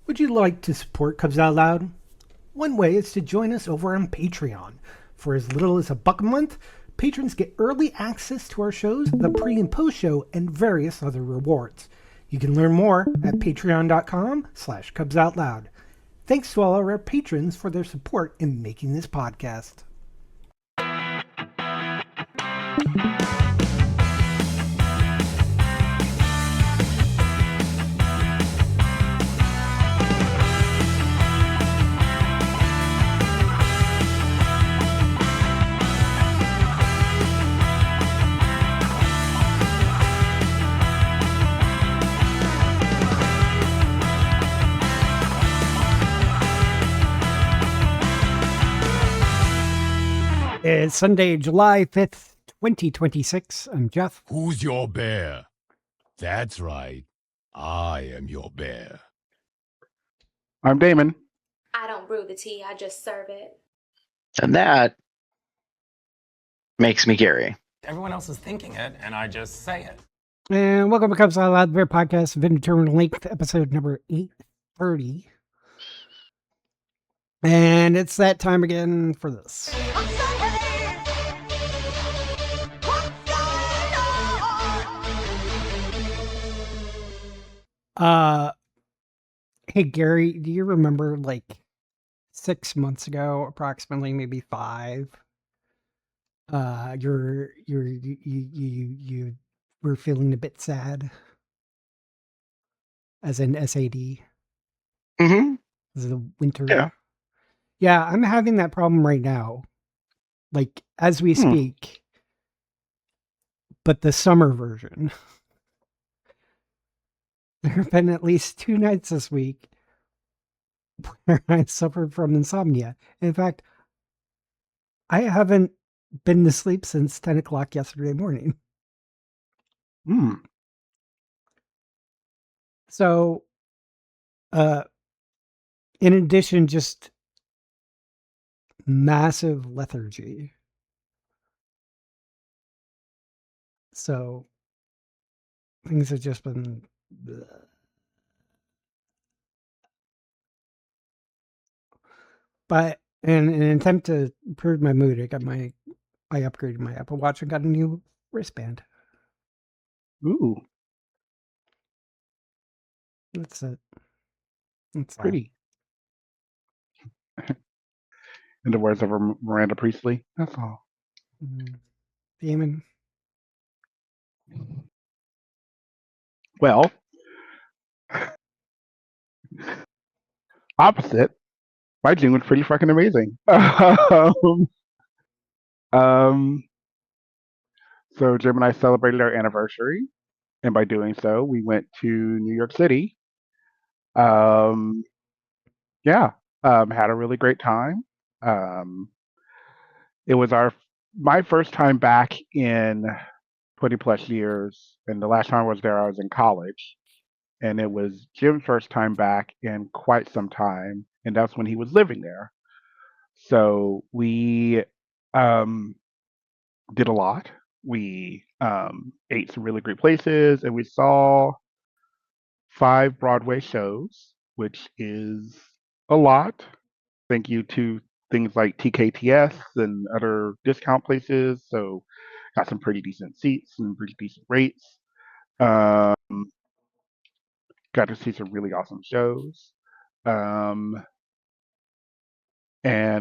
Would you like to support Cubs Out Loud? One way is to join us over on Patreon. For as little as $1 a month, patrons get early access to our shows, the pre and post show, and various other rewards. You can learn more at patreon.com/Cubs Out Loud. Thanks to all our patrons for their support in making this podcast. It's Sunday, July 5th, 2026. I'm Jeff. Who's your bear? That's right. I am your bear. I'm Damon. I don't brew the tea, I just serve it. And that makes me Gary. Everyone else is thinking it, and I just say it. And welcome to Cubs Out Loud, their podcast of indeterminate length, episode number 830. And it's that time again for this. Hey Gary, do you remember like 6 months ago, approximately, maybe 5? You were feeling a bit sad, as in SAD. Mm-hmm. This is the winter. Yeah. Yeah, I'm having that problem right now, like as we speak, but the summer version. There have been at least 2 nights this week where I suffered from insomnia. In fact, I haven't been to sleep since 10 o'clock yesterday morning. So, in addition, just massive lethargy. So, things have just been... But in an attempt to improve my mood, I upgraded my Apple Watch and got a new wristband. Ooh, That's it. That's pretty. In the words of Miranda Priestley, that's all. Damon. Well, opposite. My June was pretty fucking amazing. So Jim and I celebrated our anniversary, and by doing so, we went to New York City. Had a really great time. It was my first time back in 20 plus years, and the last time I was there, I was in college, and it was Jim's first time back in quite some time, and that's when he was living there. So we did a lot. We ate some really great places, and we saw 5 Broadway shows, which is a lot. Thank you to things like TKTS and other discount places. So got some pretty decent seats and pretty decent rates. Got to see some really awesome shows. And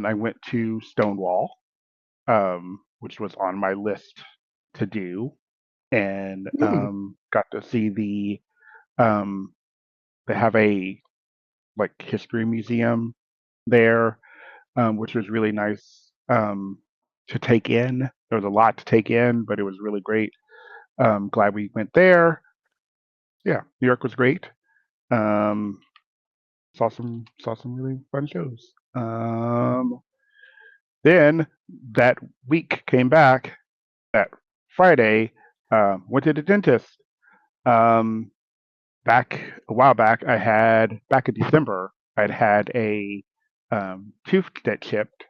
I went to Stonewall, which was on my list to do, and got to see they have a like history museum there, which was really nice to take in. There was a lot to take in, but it was really great. Glad we went there. Yeah, New York was great. Saw some really fun shows. Then that week came back. That Friday, went to the dentist. Back a while back, back in December, I'd had a tooth that chipped,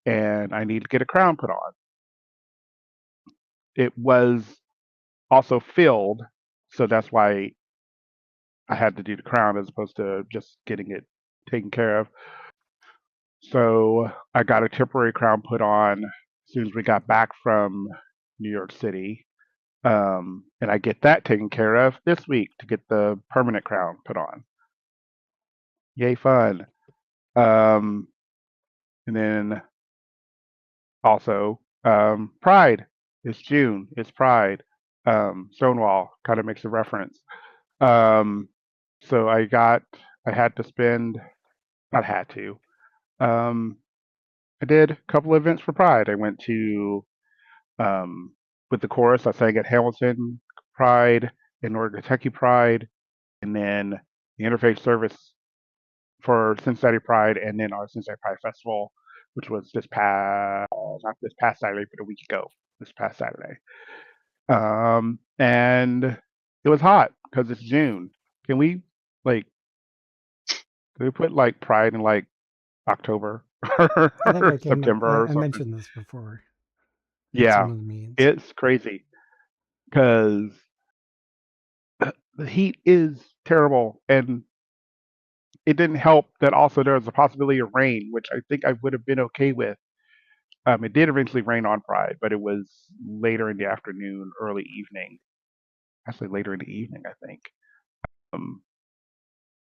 and I needed to get a crown put on. It was also filled, so that's why I had to do the crown as opposed to just getting it taken care of. So I got a temporary crown put on as soon as we got back from New York City. And I get that taken care of this week to get the permanent crown put on. Yay, fun. And then also, Pride. It's June. It's Pride. Stonewall kind of makes a reference. So I had to spend, not had to, I did a couple events for Pride. I went to, with the chorus, I sang at Hamilton Pride, in Northern Kentucky Pride, and then the interfaith service for Cincinnati Pride, and then our Cincinnati Pride Festival, which was not this past Saturday, but a week ago, this past Saturday. And it was hot because it's June. Can we put like Pride in like October I think or September or I something? mentioned this before. Yeah, One of the means. it's crazy because the heat is terrible, and it didn't help that also there was a possibility of rain, which I think I would have been okay with. It did eventually rain on Pride, but it was later in the afternoon, early evening. Actually, later in the evening, I think.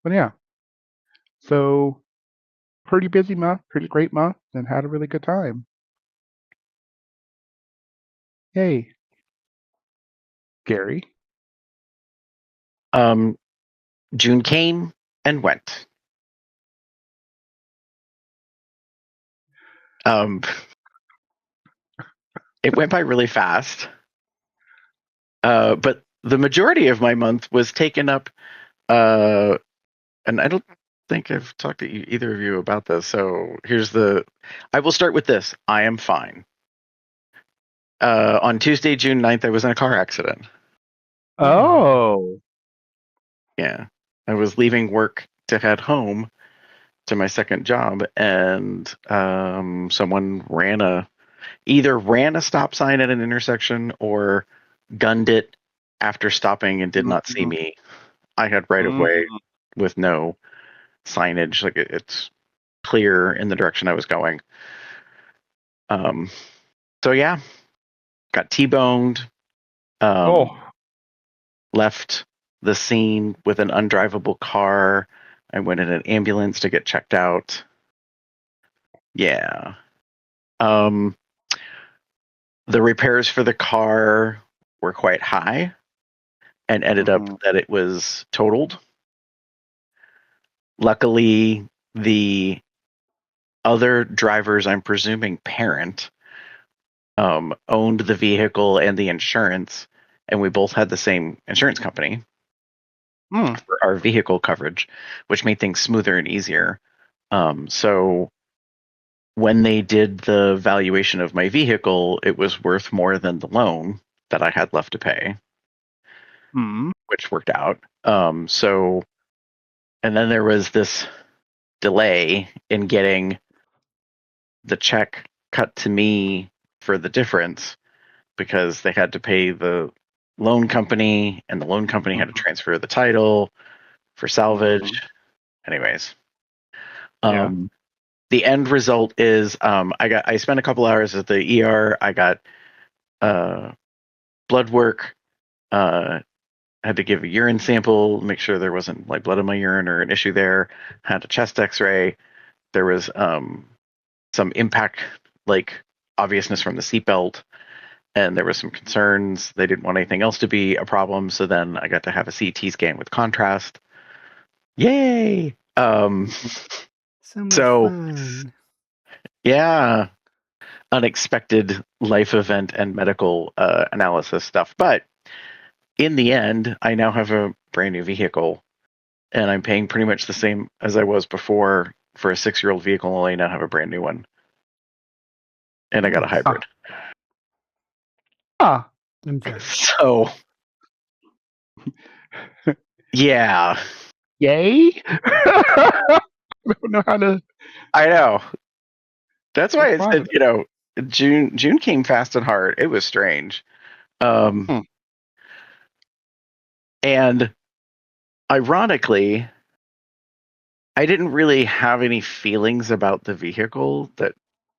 But yeah, so pretty busy month, pretty great month, and had a really good time. Yay. Gary? June came and went. It went by really fast. But the majority of my month was taken up, and I don't think I've talked to either of you about this. So I will start with this. I am fine. On Tuesday, June 9th, I was in a car accident. Oh. Yeah. I was leaving work to head home to my second job, and someone either ran a stop sign at an intersection or gunned it after stopping and did not see me. I had right of way with no signage. Like it's clear in the direction I was going. So yeah, got T-boned. Left the scene with an undrivable car. I went in an ambulance to get checked out. Yeah. The repairs for the car were quite high and ended up that it was totaled. Luckily, the other driver's, I'm presuming, parent owned the vehicle and the insurance, and we both had the same insurance company for our vehicle coverage, which made things smoother and easier. So when they did the valuation of my vehicle, it was worth more than the loan that I had left to pay, which worked out. And then there was this delay in getting the check cut to me for the difference because they had to pay the loan company, and the loan company had to transfer the title for salvage. Anyways, the end result is I spent a couple hours at the ER. I got blood work. Had to give a urine sample, make sure there wasn't like blood in my urine or an issue there. Had a chest X-ray. There was some impact, like obviousness from the seatbelt, and there was some concerns. They didn't want anything else to be a problem, so then I got to have a CT scan with contrast. Yay! So fun. Yeah, unexpected life event and medical analysis stuff. But in the end, I now have a brand new vehicle, and I'm paying pretty much the same as I was before for a 6-year-old vehicle. I now have a brand new one, and I got a hybrid. So, yeah. Yay! I don't know how to. I know. That's why I said, June came fast and hard. It was strange. And ironically, I didn't really have any feelings about the vehicle that,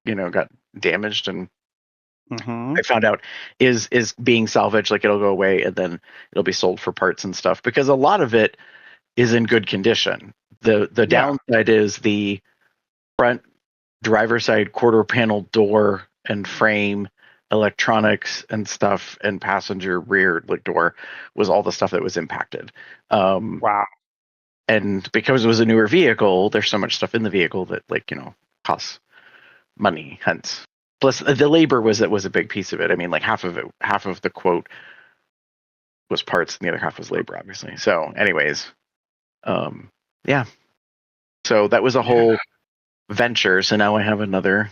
got damaged, and I found out is being salvaged. Like, it'll go away and then it'll be sold for parts and stuff, because a lot of it is in good condition. The Yeah. downside is the front driver's side quarter panel door and frame, electronics and stuff, and passenger rear door was all the stuff that was impacted. Wow. And because it was a newer vehicle, there's so much stuff in the vehicle that costs money. Hence, plus the labor was a big piece of it. I mean, like half of the quote was parts, and the other half was labor, obviously. So, anyways, yeah. So that was a whole venture. So now I have another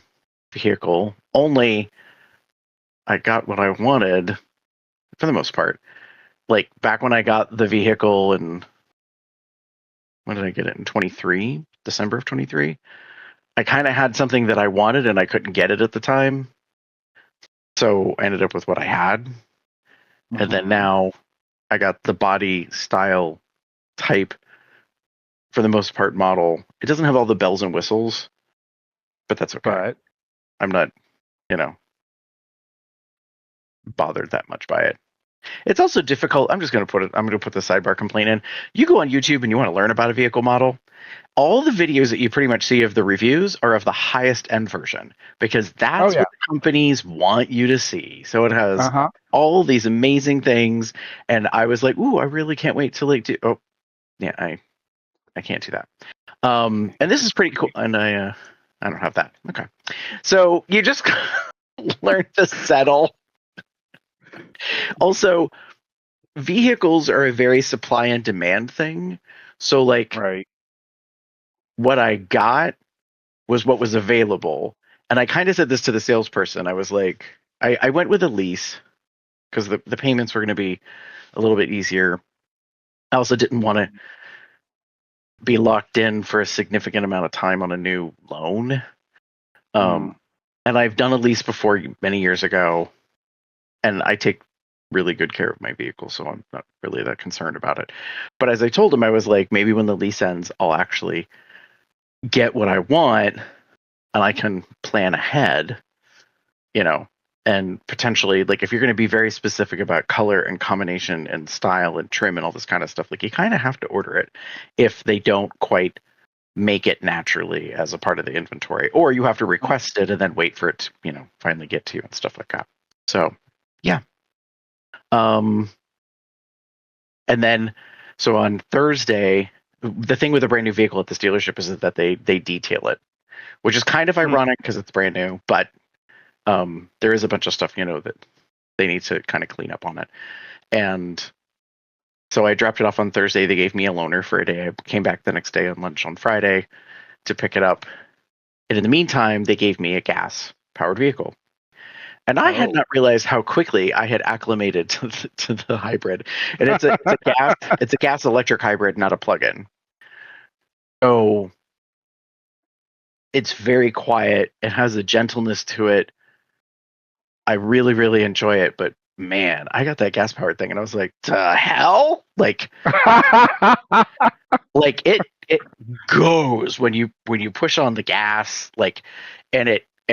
vehicle. Only I got what I wanted for the most part. Like, back when I got the vehicle, and when did I get it? In 23, December of 23. I kind of had something that I wanted and I couldn't get it at the time. So I ended up with what I had. And then now I got the body style type, for the most part, model. It doesn't have all the bells and whistles, but that's okay. But I'm not, bothered that much by it. It's also difficult. I'm going to put the sidebar complaint in. You go on YouTube and you want to learn about a vehicle model. All the videos that you pretty much see of the reviews are of the highest end version, because that's what the companies want you to see. So it has all these amazing things. And I was like, ooh, I really can't wait to do. Oh, yeah, I can't do that. And this is pretty cool. And I don't have that. Okay. So you just learn to settle. Also, vehicles are a very supply and demand thing. So, what I got was what was available. And I kind of said this to the salesperson. I was like, I went with a lease because the payments were going to be a little bit easier. I also didn't want to be locked in for a significant amount of time on a new loan. And I've done a lease before many years ago, and I take really good care of my vehicle, so I'm not really that concerned about it. But as I told him, I was like, maybe when the lease ends, I'll actually get what I want, and I can plan ahead, and potentially, if you're going to be very specific about color and combination and style and trim and all this kind of stuff, you kind of have to order it if they don't quite make it naturally as a part of the inventory, or you have to request it and then wait for it to, finally get to you and stuff like that. So, yeah. And then, so on Thursday, the thing with a brand new vehicle at this dealership is that they detail it, which is kind of ironic because it's brand new, but there is a bunch of stuff, that they need to kind of clean up on it. And so I dropped it off on Thursday. They gave me a loaner for a day. I came back the next day on lunch on Friday to pick it up. And in the meantime, they gave me a gas-powered vehicle. And I had not realized how quickly I had acclimated to the hybrid. And it's a gas electric hybrid, not a plug-in. So it's very quiet. It has a gentleness to it. I really, really enjoy it. But man, I got that gas powered thing and I was like, the hell? Like it goes when you push on the gas, and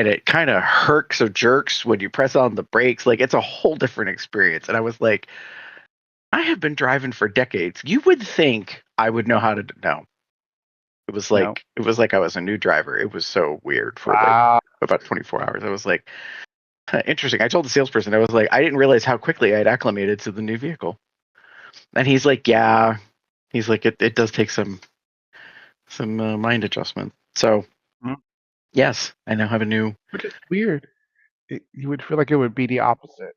it kind of herks or jerks when you press on the brakes. It's a whole different experience. And I was like, I have been driving for decades. You would think I would know how to know. It was like I was a new driver. It was so weird for about 24 hours. I was like, interesting. I told the salesperson, I was like, I didn't realize how quickly I'd acclimated to the new vehicle. And he's like, yeah. He's like, it does take some mind adjustment. So, yes, I now have a new. Which is weird. You would feel like it would be the opposite.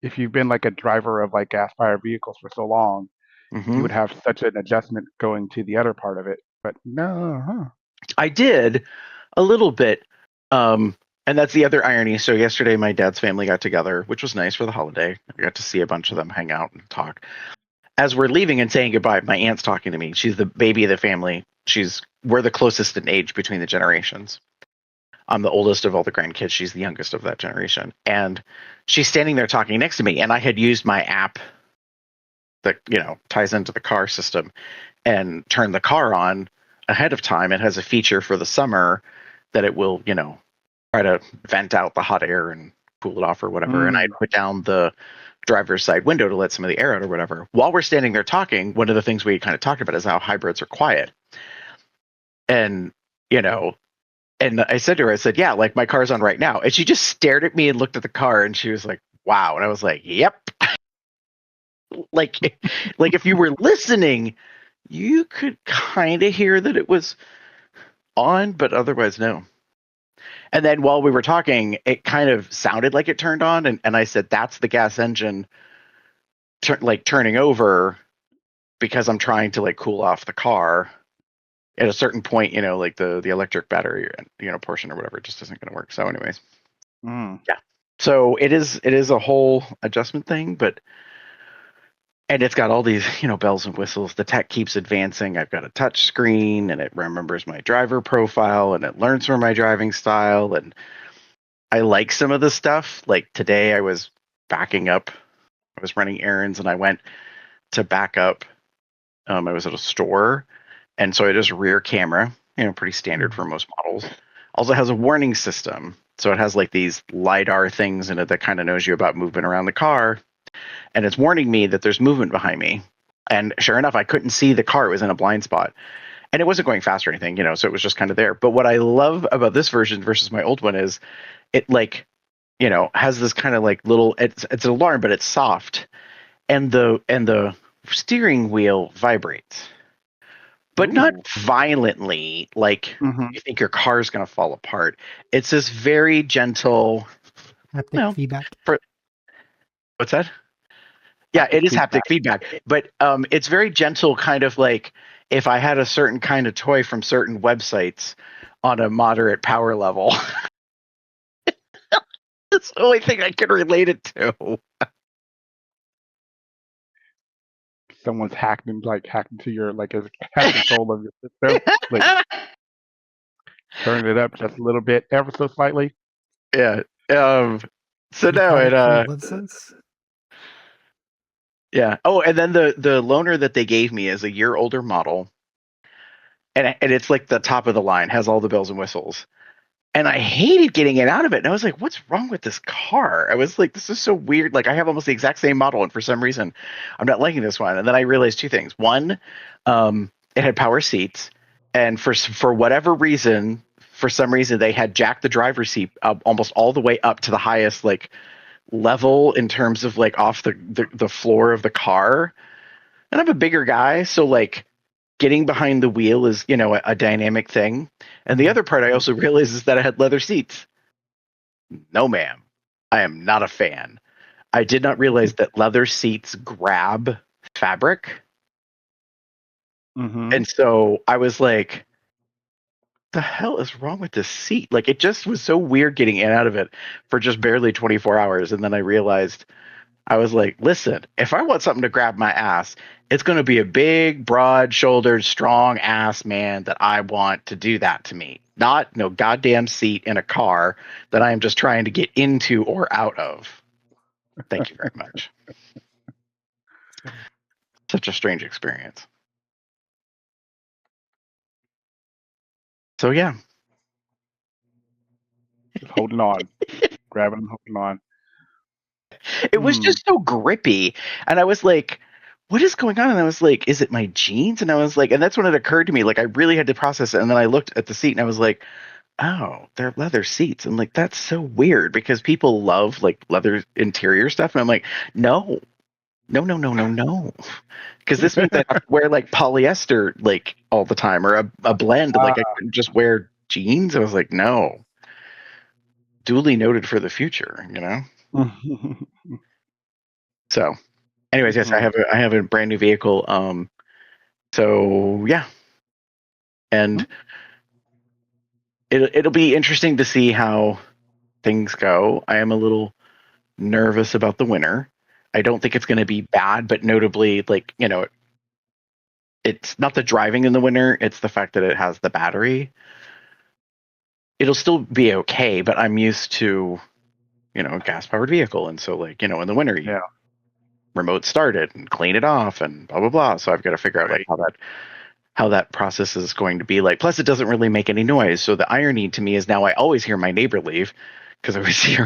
If you've been a driver of gas-fired vehicles for so long, you would have such an adjustment going to the other part of it. But no, I did a little bit. And that's the other irony. So yesterday, my dad's family got together, which was nice for the holiday. I got to see a bunch of them hang out and talk. As we're leaving and saying goodbye, my aunt's talking to me. She's the baby of the family. We're the closest in age between the generations. I'm the oldest of all the grandkids. She's the youngest of that generation. And she's standing there talking next to me. And I had used my app that ties into the car system and turn the car on ahead of time. It has a feature for the summer that it will try to vent out the hot air and cool it off or whatever. And I put down the driver's side window to let some of the air out or whatever. While we're standing there talking, one of the things we kind of talked about is how hybrids are quiet. And and I said to her, I said, yeah, like my car's on right now. And she just stared at me and looked at the car and she was like, wow. And I was like, yep. like if you were listening, you could kind of hear that it was on, but otherwise no. And then while we were talking, it kind of sounded like it turned on. And I said, that's the gas engine turning over because I'm trying to cool off the car. At a certain point, like the electric battery, portion or whatever, it just isn't going to work. So anyways, yeah. So it is a whole adjustment thing, and it's got all these, bells and whistles. The tech keeps advancing. I've got a touch screen and it remembers my driver profile and it learns from my driving style. And I like some of the stuff. Like today I was backing up. I was running errands and I went to back up. I was at a store. And so it is rear camera, pretty standard for most models. Also has a warning system. So it has these LiDAR things in it that kind of knows you about movement around the car. And it's warning me that there's movement behind me. And sure enough, I couldn't see the car. It was in a blind spot. And it wasn't going fast or anything, so it was just kind of there. But what I love about this version versus my old one is it has this kind of little, it's an alarm, but it's soft. And the steering wheel vibrates. But not violently, you think your car's going to fall apart. It's this very gentle haptic feedback. What's that? Yeah, it is haptic feedback. But it's very gentle, kind of like if I had a certain kind of toy from certain websites on a moderate power level. That's the only thing I can relate it to. Someone's hacked into your has control of your system. Turn it up just a little bit, ever so slightly. Yeah. So now it live sense. Yeah. Oh, and then the loaner that they gave me is a year older model, and it's the top of the line, has all the bells and whistles. And I hated getting it out of it. And I was like, what's wrong with this car? I was like, this is so weird. I have almost the exact same model. And for some reason, I'm not liking this one. And then I realized two things. One, it had power seats. And for whatever reason, for some reason, they had jacked the driver's seat up almost all the way up to the highest, level in terms of off the floor of the car. And I'm a bigger guy. So getting behind the wheel is, a dynamic thing. And the other part I also realized is that I had leather seats. No, ma'am. I am not a fan. I did not realize that leather seats grab fabric. Mm-hmm. And so I was like, the hell is wrong with this seat? It just was so weird getting in and out of it for just barely 24 hours. And then I realized, I was like, listen, if I want something to grab my ass, it's going to be a big, broad-shouldered, strong-ass man that I want to do that to me. Not no goddamn seat in a car that I am just trying to get into or out of. Thank you very much. Such a strange experience. So, yeah. Just holding on. Grabbing and holding on. It was just so grippy. And I was like, what is going on? And I was like, is it my jeans? And I was like, and that's when it occurred to me, I really had to process it. And then I looked at the seat and I was like, oh, they're leather seats. And that's so weird because people love leather interior stuff. And I'm like, no. Because this means I have to wear polyester all the time or a blend. I couldn't just wear jeans. I was like, no. Duly noted for the future, So, anyways, yes, I have a brand new vehicle. So yeah, and it'll be interesting to see how things go. I am a little nervous about the winter. I don't think it's going to be bad, but notably, it's not the driving in the winter; it's the fact that it has the battery. It'll still be okay, but I'm used to, a gas-powered vehicle, and so in the winter, remote start it and clean it off and blah blah blah. So I've got to figure out like Right. how that process is going to be like. Plus, it doesn't really make any noise. So the irony to me is now I always hear my neighbor leave because I always hear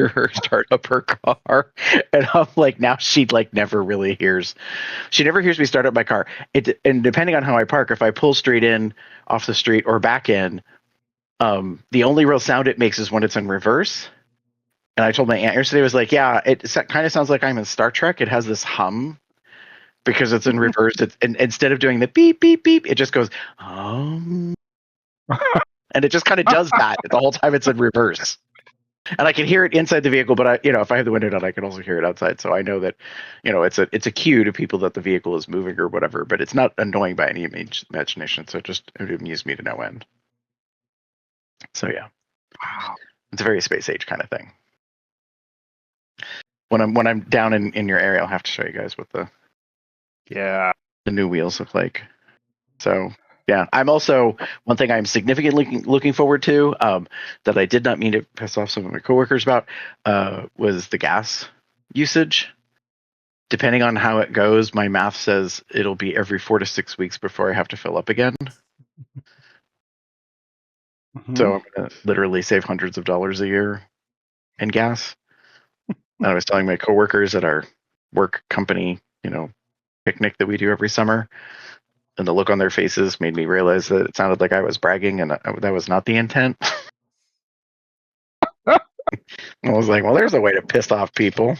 her start up her car, and I'm like, now she like never really hears. She never hears me start up my car. And depending on how I park, if I pull straight in off the street or back in, the only real sound it makes is when it's in reverse. And I told my aunt yesterday, was like, yeah, it kind of sounds like I'm in Star Trek. It has this hum because it's in reverse. And instead of doing the beep, beep, beep, it just goes, and it just kind of does that the whole time it's in reverse. And I can hear it inside the vehicle, but if I have the window down, I can also hear it outside. So I know that, it's a cue to people that the vehicle is moving or whatever, but it's not annoying by any imagination. So it amused me to no end. So yeah, Wow. it's a very space age kind of thing. When I'm down in your area, I'll have to show you guys what the new wheels look like. So yeah, I'm also, one thing I'm significantly looking forward to, that I did not mean to piss off some of my coworkers about, was the gas usage. Depending on how it goes, my math says it'll be every 4 to 6 weeks before I have to fill up again. Mhm. So I'm going to literally save hundreds of dollars a year in gas. And I was telling my coworkers at our work company, picnic that we do every summer, and the look on their faces made me realize that it sounded like I was bragging, and that was not the intent. I was like, well, there's a way to piss off people.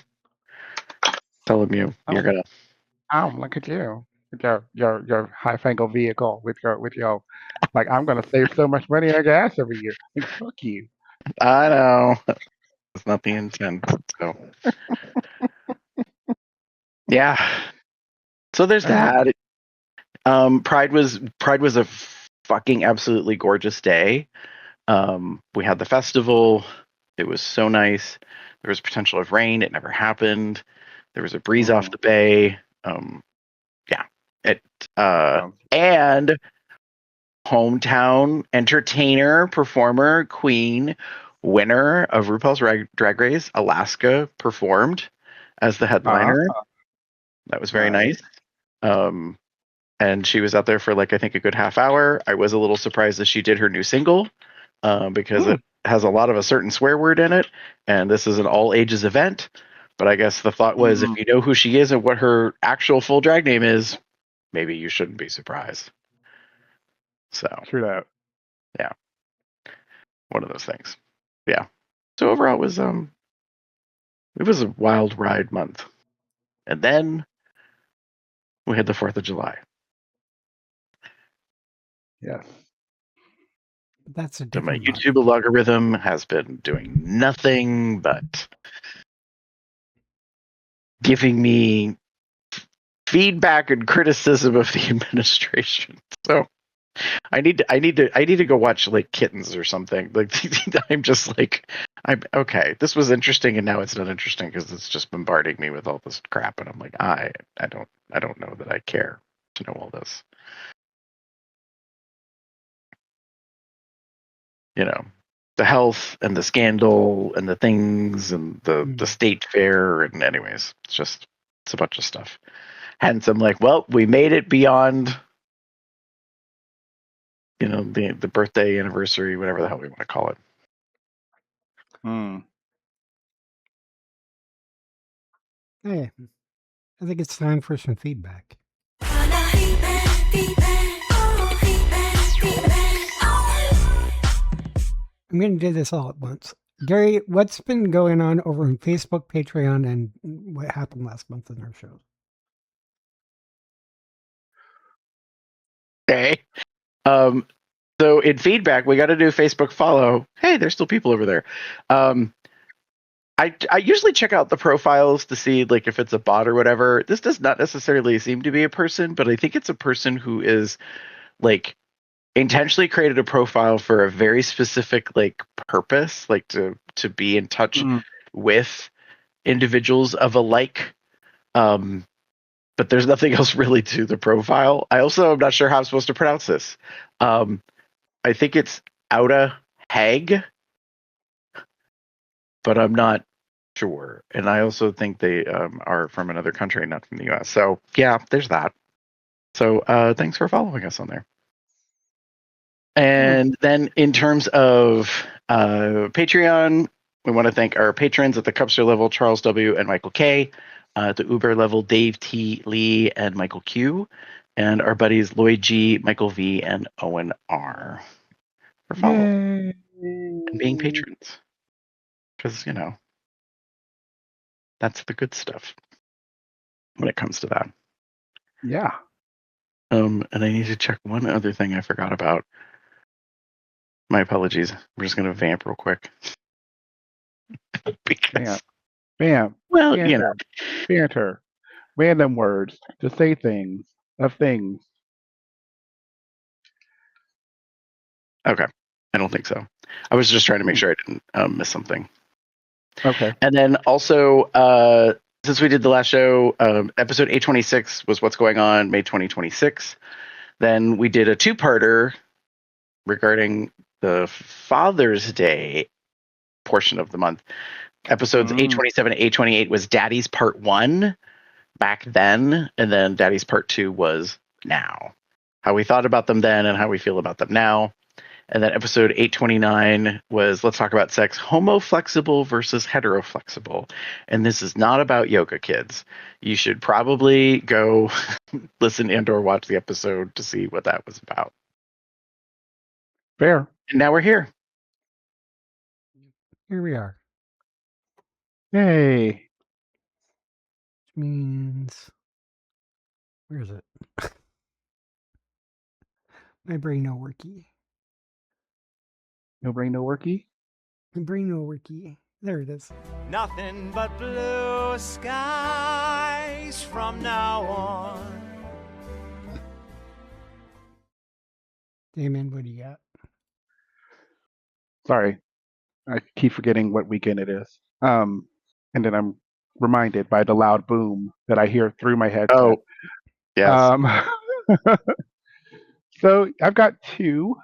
Tell them you're gonna. Oh, look at you with your high-fangled vehicle with your like, I'm gonna save so much money on gas every year. Like, fuck you. I know it's not the intent. So yeah. So there's that. Pride was a fucking absolutely gorgeous day. We had the festival. It was so nice. There was potential of rain. It never happened. There was a breeze off the bay. Yeah. And hometown entertainer, performer, queen, winner of RuPaul's Drag Race Alaska performed as the headliner. That was very nice. And she was out there for like, I think, a good half hour. I was a little surprised that she did her new single, because it has a lot of a certain swear word in it, and this is an all ages event. But I guess the thought was, if you know who she is and what her actual full drag name is, maybe you shouldn't be surprised. So True that. yeah, one of those things. Yeah. So overall, it was a wild ride month, and then we had the 4th of July. Yes. That's a So my different month. YouTube algorithm has been doing nothing but giving me feedback and criticism of the administration. So I need to go watch like Kittens or something. Like I'm just like, I'm okay. This was interesting, and now it's not interesting because it's just bombarding me with all this crap, and I'm like, I don't know that I care to know all this. The health and the scandal and the things and the state fair, and anyways, it's a bunch of stuff. Hence, I'm like, well, we made it beyond, the birthday, anniversary, whatever the hell we want to call it. Hey, I think it's time for some feedback. I'm going to do this all at once. Gary, what's been going on over on Facebook, Patreon, and what happened last month in our shows? Okay. So in feedback, we got to do Facebook follow. Hey, there's still people over there. I usually check out the profiles to see like if it's a bot or whatever. This does not necessarily seem to be a person, but I think it's a person who is like intentionally created a profile for a very specific like purpose, like to be in touch with individuals of a like. But there's nothing else really to the profile. I also am not sure how I'm supposed to pronounce this. I think it's Auda Hag, but I'm not Sure. And I also think they are from another country, not from the US. So, yeah, there's that. So, thanks for following us on there. And then in terms of Patreon, we want to thank our patrons at the Cupster level, Charles W. and Michael K. At the Uber level, Dave T. Lee and Michael Q. And our buddies Lloyd G., Michael V., and Owen R. for following and being patrons. Because, you know, that's the good stuff when it comes to that. Yeah. And I need to check one other thing I forgot about. My apologies. I'm just going to vamp real quick. Because, Bam. well, Banter. you know. Banter. Random words to say things of things. Okay. I don't think so. I was just trying to make sure I didn't miss something. Okay. And then also, since we did the last show, episode 826 was What's Going On, May 2026. Then we did a two-parter regarding the Father's Day portion of the month. Episodes 827 and 828 was Daddy's Part 1 back then, and then Daddy's Part 2 was now. How we thought about them then and how we feel about them now. And then episode 829 was Let's Talk About Sex, Homo-flexible versus Heteroflexible. And this is not about yoga, kids. You should probably go listen and or watch the episode to see what that was about. Fair. And now we're here. Here we are. Yay. Which means, where is it? My brain no worky. No brain, no worky. My brain no worky. There it is. Nothing but blue skies from now on. Damon, what do you got? Sorry. I keep forgetting what weekend it is. And then I'm reminded by the loud boom that I hear through my headset. Oh, yes. So I've got two.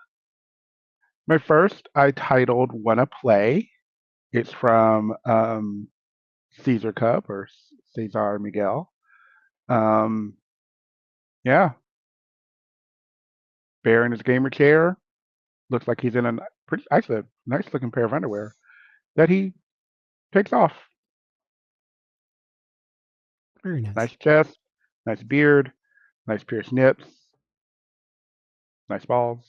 My first I titled Wanna Play. It's from Caesar Cub or Cesar Miguel. Yeah. Bear in his gamer chair. Looks like he's in a actually a nice looking pair of underwear that he takes off. Very nice. Nice chest, nice beard, nice pierced nips, nice balls.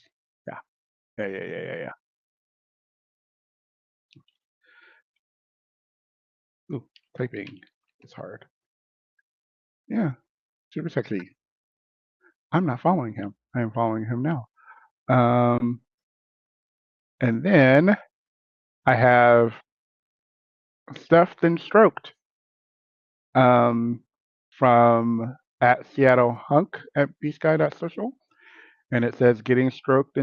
Yeah. Ooh, typing is hard. Yeah, super sexy. I'm not following him. I am following him now. And then I have Stuffed and Stroked from at Seattle Hunk at bsky.social. And it says getting stroked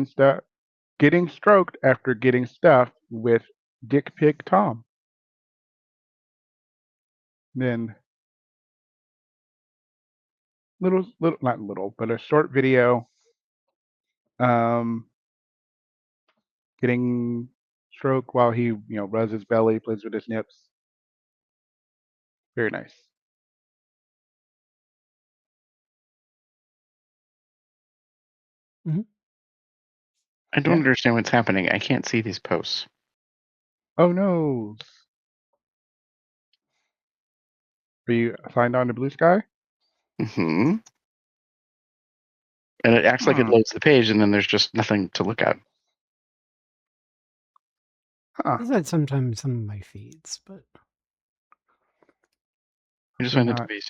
after getting stuffed with Dick Pig Tom. Then little not little, but a short video getting stroked while he rubs his belly, plays with his nips. Very nice. I don't understand what's happening. I can't see these posts. Oh no. Are you signed on to Blue Sky? Mm-hmm. And it acts like it loads the page, and then there's just nothing to look at. Does that sometimes some of my feeds, but I just find it to be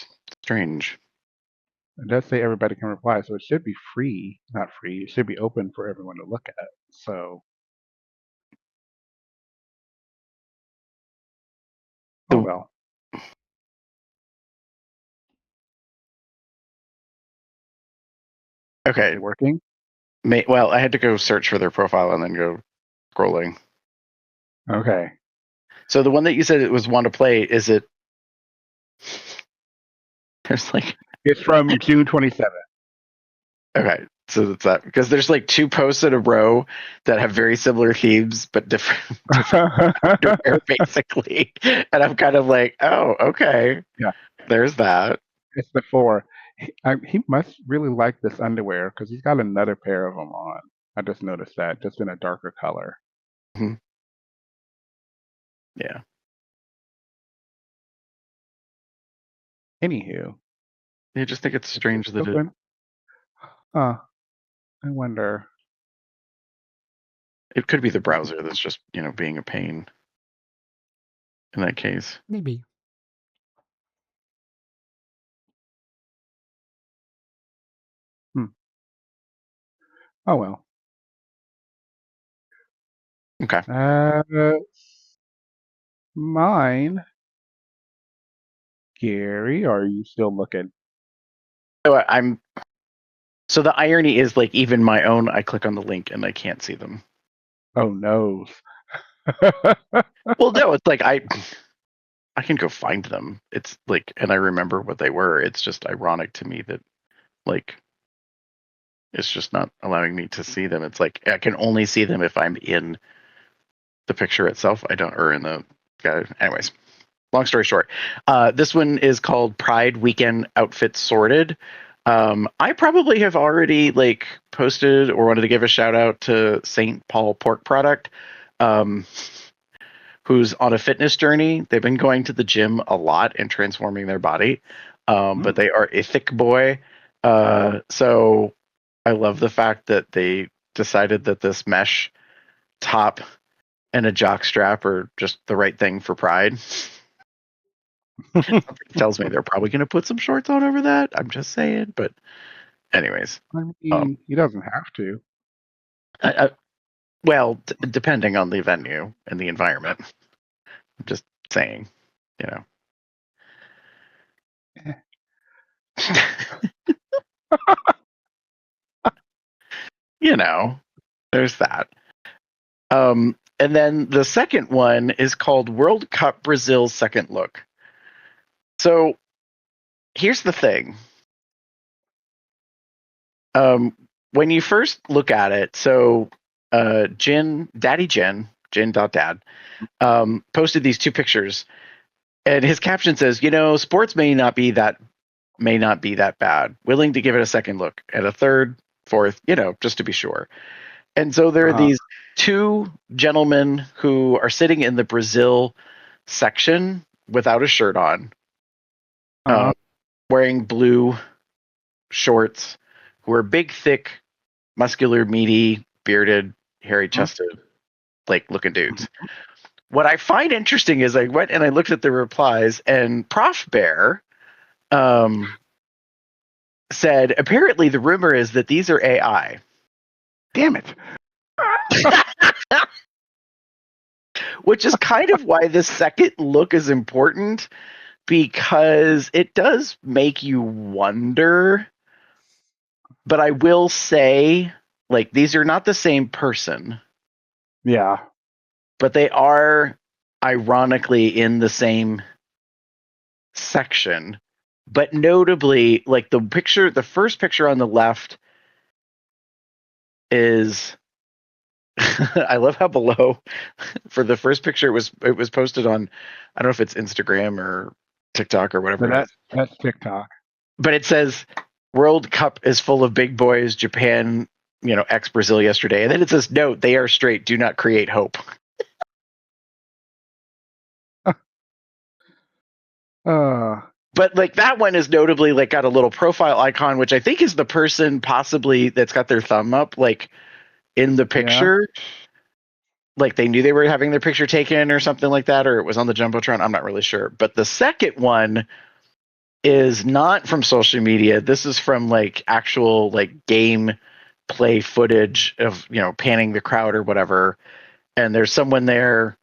strange. It does say everybody can reply, so it should be free. Not free. It should be open for everyone to look at. So, oh well. Okay. Is it working? Well, I had to go search for their profile and then go scrolling. Okay. So the one that you said it was Want to Play, is it? There's like. It's from June 27th. Okay. So it's that because there's like 2 posts in a row that have very similar themes but different underwear, basically. And I'm kind of like, oh, okay. Yeah. There's that. It's the 4. He must really like this underwear because he's got another pair of them on. I just noticed that, just in a darker color. Mhm. Yeah. Anywho, I just think it's strange that it. open. I wonder. It could be the browser that's just, being a pain in that case. Maybe. Oh well. Okay. Mine. Gary, are you still looking? So the irony is, like, even my own, I click on the link and I can't see them. Oh no. Well, no, it's like I can go find them. It's like, and I remember what they were. It's just ironic to me that, like, it's just not allowing me to see them. It's like I can only see them if I'm in the picture itself. I don't, or in the guide. Anyways, long story short, this one is called Pride Weekend Outfit Sorted. I probably have already like posted or wanted to give a shout out to St. Paul Pork Product, who's on a fitness journey. They've been going to the gym a lot and transforming their body, but they are a thick boy. So I love the fact that they decided that this mesh top and a jock strap are just the right thing for Pride. Something tells me they're probably going to put some shorts on over that. I'm just saying. But anyways, I mean, he doesn't have to. well, depending on the venue and the environment. I'm just saying, there's that. And then the second one is called World Cup Brazil Second Look. So here's the thing. When you first look at it, so jinn.dad, posted these 2 pictures, and his caption says, sports may not be that bad. Willing to give it a second look and a third, fourth, just to be sure. And so there are these 2 gentlemen who are sitting in the Brazil section without a shirt on, wearing blue shorts, who are big, thick, muscular, meaty, bearded, hairy-chested, like looking dudes. What I find interesting is I went and I looked at the replies, and Prof Bear said, apparently the rumor is that these are AI. Damn it. Which is kind of why the second look is important, because it does make you wonder. But I will say, like, these are not the same person. Yeah. But they are ironically in the same section. But notably, like the first picture on the left is I love how below for the first picture it was posted on, I don't know if it's Instagram or TikTok or whatever. But that's TikTok. But it says World Cup is full of big boys, Japan, ex Brazil yesterday. And then it says, note, they are straight, do not create hope. But like that one is notably like got a little profile icon, which I think is the person possibly that's got their thumb up, like in the picture. Yeah. Like they knew they were having their picture taken or something like that, or it was on the Jumbotron. I'm not really sure. But the second one is not from social media. This is from like actual like game play footage of, panning the crowd or whatever. And there's someone there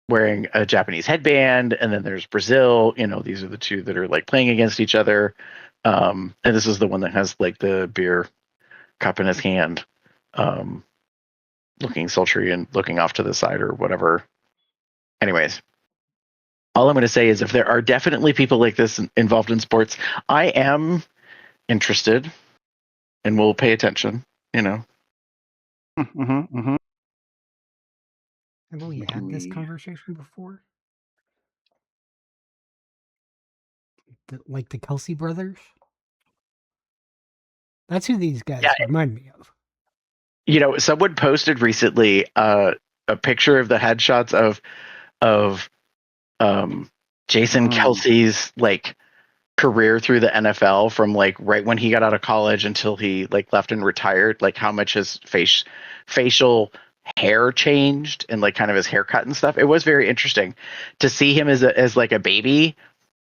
wearing a Japanese headband, and then there's Brazil. These are the 2 that are like playing against each other. And this is the one that has like the beer cup in his hand, looking sultry and looking off to the side or whatever. Anyways, all I'm going to say is if there are definitely people like this involved in sports, I am interested and will pay attention. you know. Mm-hmm. Haven't we had this conversation before? Like the Kelsey brothers? That's who these guys Yeah. remind me of. You know, someone posted recently a picture of the headshots of Jason Kelsey's like career through the NFL from like right when he got out of college until he like left and retired, like how much his facial hair changed and like kind of his haircut and stuff. It was very interesting to see him as like a baby,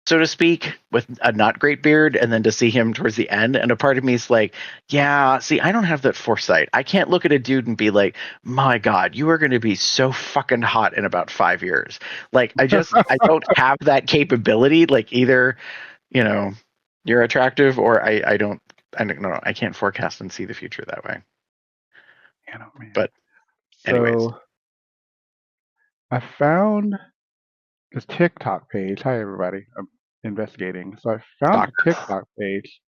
so to speak, with a not great beard, and then to see him towards the end. And a part of me is like, yeah, see, I don't have that foresight. I can't look at a dude and be like, my God, you are going to be so fucking hot in about 5 years. Like, I don't have that capability. Like, either, you know, you're attractive or I don't know. I can't forecast and see the future that way. Man. But anyways. So I found this TikTok page. Hi, everybody. I'm investigating. So I found a TikTok page.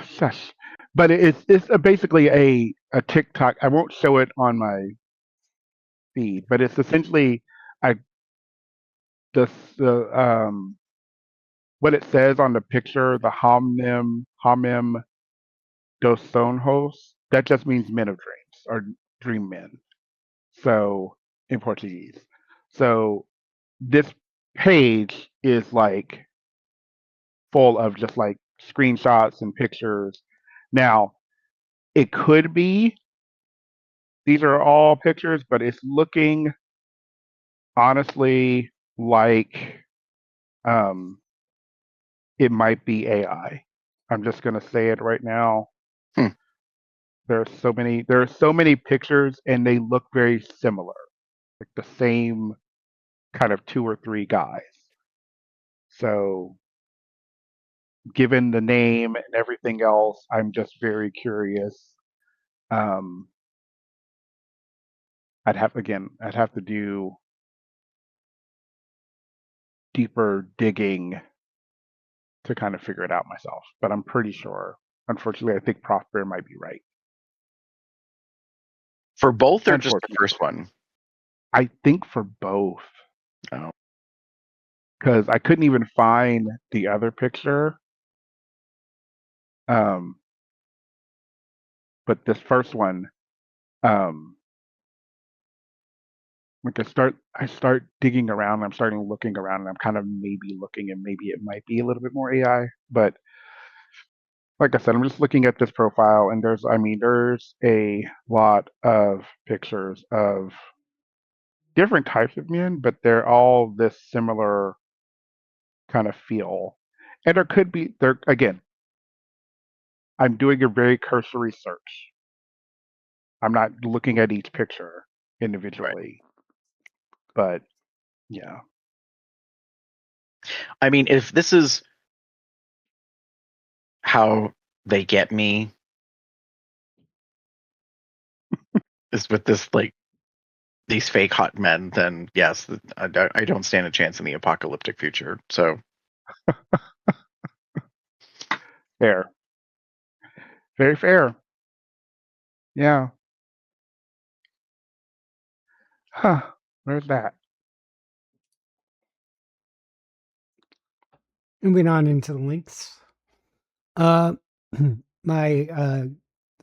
Shush. But it's basically a TikTok. I won't show it on my feed, but it's essentially I the what it says on the picture, the homem dos sonhos. That just means men of dreams or dream men. So in Portuguese. So this page is like full of just like screenshots and pictures. Now, it could be these are all pictures, but it's looking honestly like it might be AI. I'm just gonna say it right now. There are so many pictures and they look very similar. Like the same kind of 2 or 3 guys. So given the name and everything else, I'm just very curious. I'd have to do deeper digging to kind of figure it out myself. But I'm pretty sure. Unfortunately, I think Prof Bear might be right. For both or just the first one? I think for both. Oh. Because I couldn't even find the other picture. But this first one, like I start digging around, I'm starting looking around, and I'm kind of maybe looking, and maybe it might be a little bit more AI. But like I said, I'm just looking at this profile, and there's a lot of pictures of different types of men, but they're all this similar kind of feel. And there again, I'm doing a very cursory search. I'm not looking at each picture individually. Right. But yeah. I mean, if this is how they get me, is with this like these fake hot men, then yes, I don't stand a chance in the apocalyptic future. So fair, very fair. Yeah. Huh. Where's that? Moving on into the links. My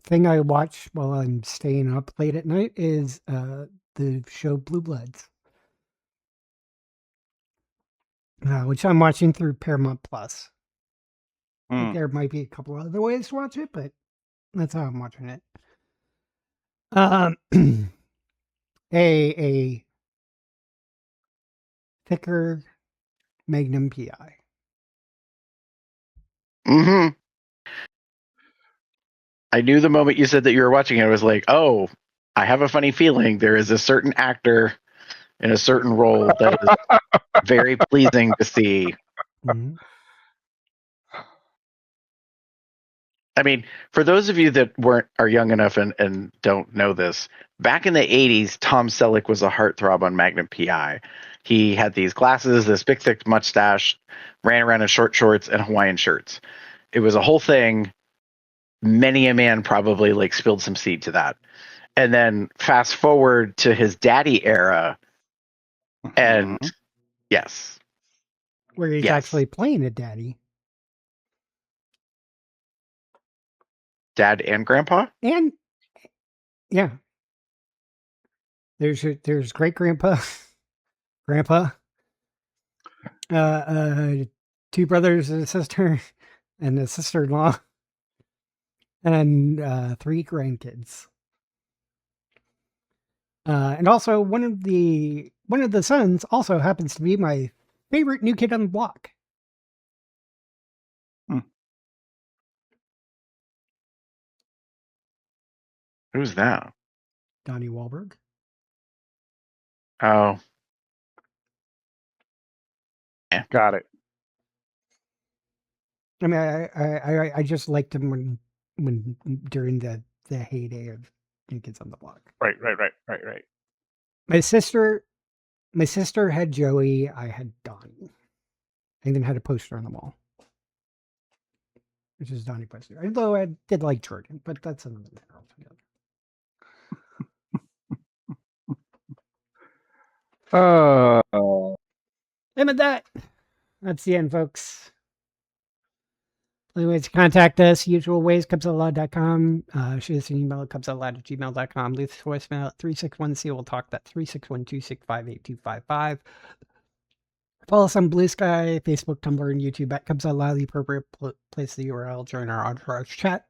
thing I watch while I'm staying up late at night is the show Blue Bloods, which I'm watching through Paramount Plus. I think there might be a couple other ways to watch it, but that's how I'm watching it. A thicker Magnum PI. Mm-hmm. I knew the moment you said that you were watching it, I was like, oh, I have a funny feeling there is a certain actor in a certain role that is very pleasing to see. Mm-hmm. I mean, for those of you that are young enough and don't know this, back in the 80s, Tom Selleck was a heartthrob on Magnum PI. He had these glasses, this big, thick mustache, ran around in short shorts and Hawaiian shirts. It was a whole thing. many a man probably like spilled some seed to that. And then fast forward to his daddy era, and Mhm. yes, Where he's Yes. actually playing a daddy. dad and grandpa. And yeah, there's great grandpa, grandpa, two brothers and a sister, and a sister-in-law, and 3 grandkids. And also one of the sons also happens to be my favorite new kid on the block. Who's that? Donnie Wahlberg. Oh, Got it. I mean, I just liked him when during the heyday of New Kids on the Block. Right. My sister had Joey. I had Donnie. I even had a poster on the wall, which is Donnie poster. Although I did like Jordan, but that's another matter altogether. And with that, that's the end, folks. Only ways to contact us, usual ways, cubsoutloud.com. Shoot us an email at cubsoutloud@gmail.com. Leave us a voicemail at 361-CO. We'll talk that 361-265-8255. Follow us on Blue Sky, Facebook, Tumblr, and YouTube at Cubs Out Loud, the appropriate place the URL. Join our entourage chat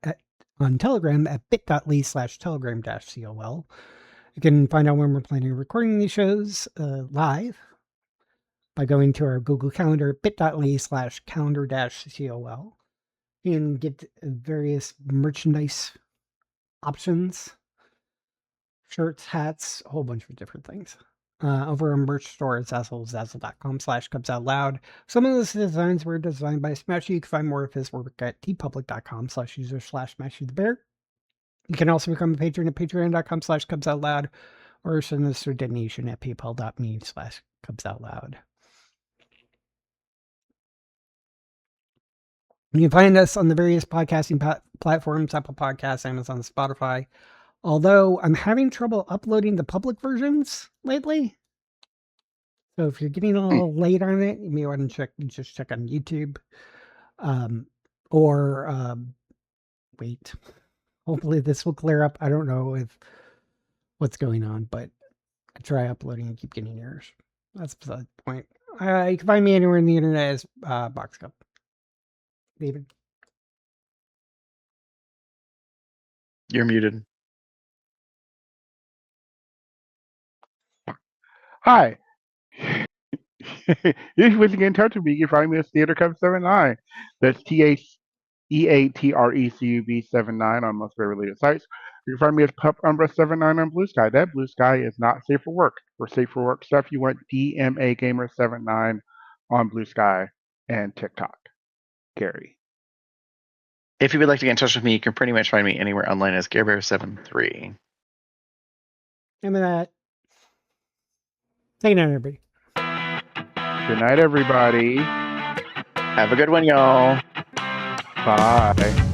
on Telegram at bit.ly/telegram-COL. You can find out when we're planning on recording these shows live by going to our Google Calendar, bit.ly/calendar-COL. You can get various merchandise options, shirts, hats, a whole bunch of different things. Over our merch store at zazzle.com/cubsoutloud. Some of those designs were designed by Smashy. You can find more of his work at tpublic.com/user/Smashy the Bear. You can also become a patron at patreon.com/cubsoutloud or send us a donation at paypal.me/cubsoutloud. You can find us on the various podcasting platforms, Apple Podcasts, Amazon, Spotify. Although I'm having trouble uploading the public versions lately. So if you're getting a little late on it, you may want to just check on YouTube. Wait. Hopefully this will clear up. I don't know what's going on, but I try uploading and keep getting errors. That's the point. You can find me anywhere on the internet as Box Cup. David. you're muted. Hi. If you wish to get in touch with me, you can find me at TheaterCub79. That's TheaterCub79 on most related sites. You can find me as Pup Umbra 79 on Blue Sky. That Blue Sky is not safe for work. For safe for work stuff, you want DMA Gamer 79 on Blue Sky and TikTok. Gary. If you would like to get in touch with me, you can pretty much find me anywhere online as GareBear73. And with that, say good night, everybody. Good night, everybody. Have a good one, y'all. Bye.